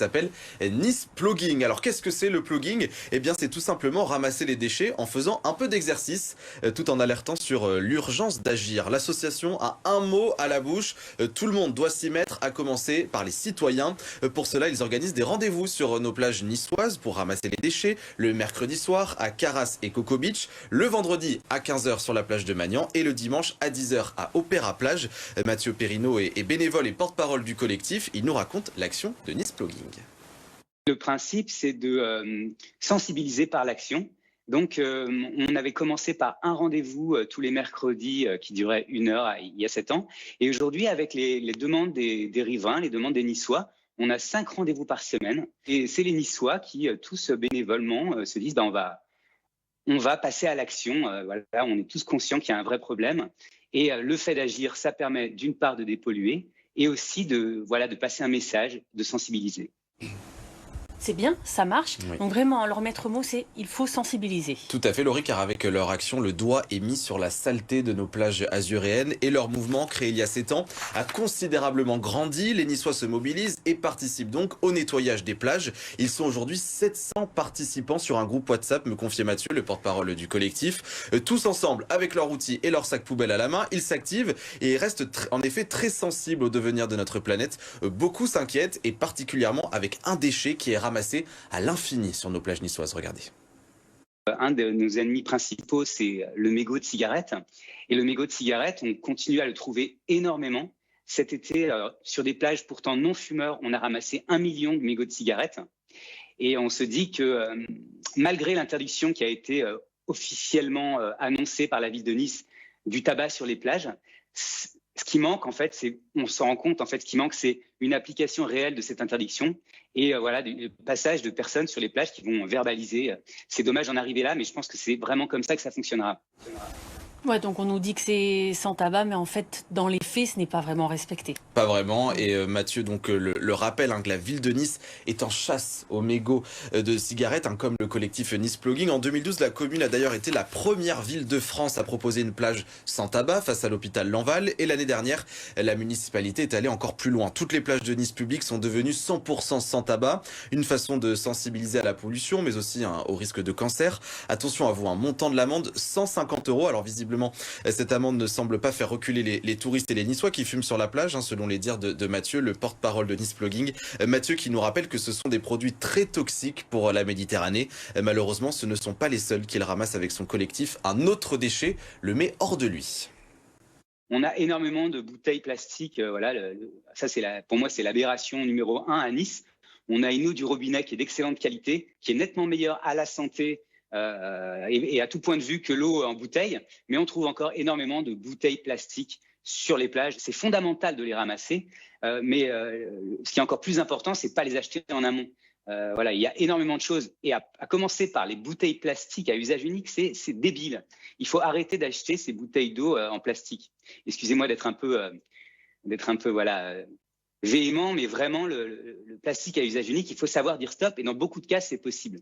s'appelle Nice Plogging. Alors qu'est-ce que c'est le plogging? Eh bien c'est tout simplement ramasser les déchets en faisant un peu d'exercice tout en alertant sur l'urgence d'agir. L'association a un mot à la bouche, tout le monde doit s'y mettre, à commencer par les citoyens. Pour cela, ils organisent des rendez-vous sur nos plages niçoises pour ramasser les déchets, le mercredi soir à Caras et Coco Beach, le vendredi à 15 h sur la plage de Magnan et le dimanche à 10 h à Opéra Plage. Mathieu Perrineau est bénévole et porte-parole du collectif. Il nous raconte l'action de Nice Plogging. Le principe, c'est de sensibiliser par l'action. Donc, on avait commencé par un rendez-vous tous les mercredis qui durait 1 heure il y a 7 ans. Et aujourd'hui, avec les demandes des riverains, les demandes des Niçois, on a 5 rendez-vous par semaine. Et c'est les Niçois qui, tous bénévolement, se disent on va passer à l'action. Voilà, on est tous conscients qu'il y a un vrai problème. Et le fait d'agir, ça permet d'une part de dépolluer et aussi de passer un message, de sensibiliser. C'est bien, ça marche. Oui. Donc vraiment, leur maître mot, c'est il faut sensibiliser. Tout à fait, Laurie, car avec leur action, le doigt est mis sur la saleté de nos plages azuréennes et leur mouvement, créé il y a 7 ans, a considérablement grandi. Les Niçois se mobilisent et participent donc au nettoyage des plages. Ils sont aujourd'hui 700 participants sur un groupe WhatsApp, me confiait Mathieu, le porte-parole du collectif. Tous ensemble, avec leurs outils et leur sac poubelle à la main, ils s'activent et restent en effet très sensibles au devenir de notre planète. Beaucoup s'inquiètent et particulièrement avec un déchet qui est ramassé à l'infini sur nos plages niçoises. Regardez. Un de nos ennemis principaux, c'est le mégot de cigarette. Et le mégot de cigarette, on continue à le trouver énormément. Cet été, sur des plages pourtant non fumeurs, on a ramassé 1 million de mégots de cigarette. Et on se dit que malgré l'interdiction qui a été officiellement annoncée par la ville de Nice du tabac sur les plages, ce qui manque, en fait, on s'en rend compte, en fait, ce qui manque, c'est une application réelle de cette interdiction et le passage de personnes sur les plages qui vont verbaliser. C'est dommage d'en arriver là, mais je pense que c'est vraiment comme ça que ça fonctionnera. Ouais, donc on nous dit que c'est sans tabac, mais en fait, dans les faits, ce n'est pas vraiment respecté. Pas vraiment. Et Mathieu donc le rappelle que la ville de Nice est en chasse aux mégots de cigarettes, comme le collectif Nice Plogging. En 2012, la commune a d'ailleurs été la première ville de France à proposer une plage sans tabac face à l'hôpital Lanval. Et l'année dernière, la municipalité est allée encore plus loin. Toutes les plages de Nice publiques sont devenues 100% sans tabac. Une façon de sensibiliser à la pollution, mais aussi au risque de cancer. Attention à vous, un montant de l'amende, 150 €. Alors visiblement, cette amende ne semble pas faire reculer les touristes et les Niçois qui fument sur la plage, selon les dires de Mathieu, le porte-parole de Nice Plogging. Mathieu qui nous rappelle que ce sont des produits très toxiques pour la Méditerranée. Malheureusement, ce ne sont pas les seuls qu'il ramasse avec son collectif. Un autre déchet le met hors de lui. On a énormément de bouteilles plastiques. Ça, pour moi, c'est l'aberration numéro 1 à Nice. On a une eau du robinet qui est d'excellente qualité, qui est nettement meilleure à la santé et à tout point de vue que l'eau en bouteille, mais on trouve encore énormément de bouteilles plastiques sur les plages. C'est fondamental de les ramasser, mais ce qui est encore plus important, c'est pas les acheter en amont. Il y a énormément de choses et à commencer par les bouteilles plastiques à usage unique, c'est débile. Il faut arrêter d'acheter ces bouteilles d'eau en plastique. Excusez-moi d'être un peu véhément, mais vraiment le plastique à usage unique, il faut savoir dire stop et dans beaucoup de cas, c'est possible.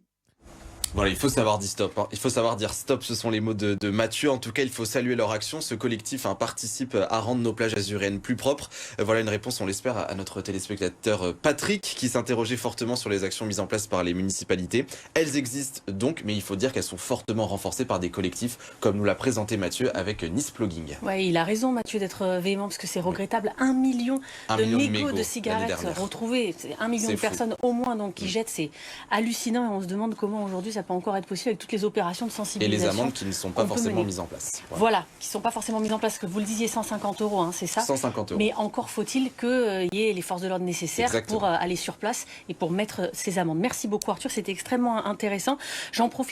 Voilà, il faut savoir dire stop. Il faut savoir dire stop, ce sont les mots de Mathieu. En tout cas, il faut saluer leur action. Ce collectif participe à rendre nos plages azuréennes plus propres. Voilà une réponse, on l'espère, à notre téléspectateur Patrick, qui s'interrogeait fortement sur les actions mises en place par les municipalités. Elles existent donc, mais il faut dire qu'elles sont fortement renforcées par des collectifs, comme nous l'a présenté Mathieu avec Nice Plogging. Ouais, il a raison, Mathieu, d'être véhément, parce que c'est regrettable. 1 million de mégots de cigarettes retrouvés. C'est 1 million de personnes au moins donc, qui jettent. C'est hallucinant et on se demande comment aujourd'hui ça peut encore être possible avec toutes les opérations de sensibilisation. Et les amendes qui ne sont pas forcément mises en place. Voilà, qui ne sont pas forcément mises en place, que vous le disiez, 150 €, c'est ça? 150 €. Mais encore faut-il qu'il y ait les forces de l'ordre nécessaires pour aller sur place et pour mettre ces amendes. Merci beaucoup Arthur, c'était extrêmement intéressant. J'en profite.